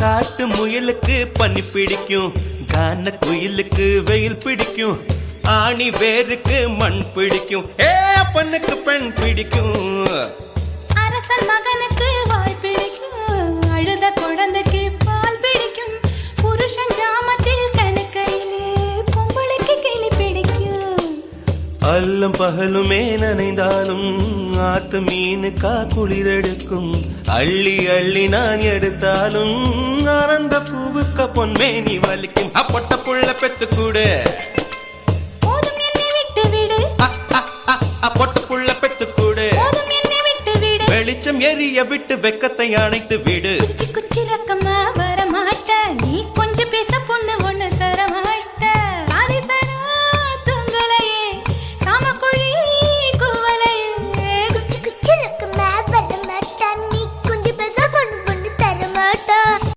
காட்டு முயலுக்கு பனி பிடிக்கும், கான குயிலுக்கு வெயில் பிடிக்கும், ஆணி வேருக்கு மண் பிடிக்கும், அப்பனுக்கு பெண் பிடிக்கும். அரசன் மகனுக்கு வாய் பிடிக்கும், அழுத குழந்தைக்கு பால் பிடிக்கும், புருஷன் ஜாமத்தில் கணக்கையிலே பொம்பளைக்கு கிளி பிடிக்கும். அல்லும் பகலுமே நனைந்தாலும் ஆத்து மீனுக்கா குளிரெடுக்கும், அள்ளி அள்ளி நான் எடுத்தாலும் ஆனந்த பூவுக்க பொன்மேனி வலிக்கும். அப்பொட்ட புள்ள பெத்து கூடு, போதும் என்னை விட்டு விடு, பொட்ட புள்ள பெத்து கூடு, போதும் என்னை விட்டு விடு, வெளிச்சம் எரிய விட்டு வெக்கத்தை அணைத்து விடு. குச்சி குச்சி ரக்கம்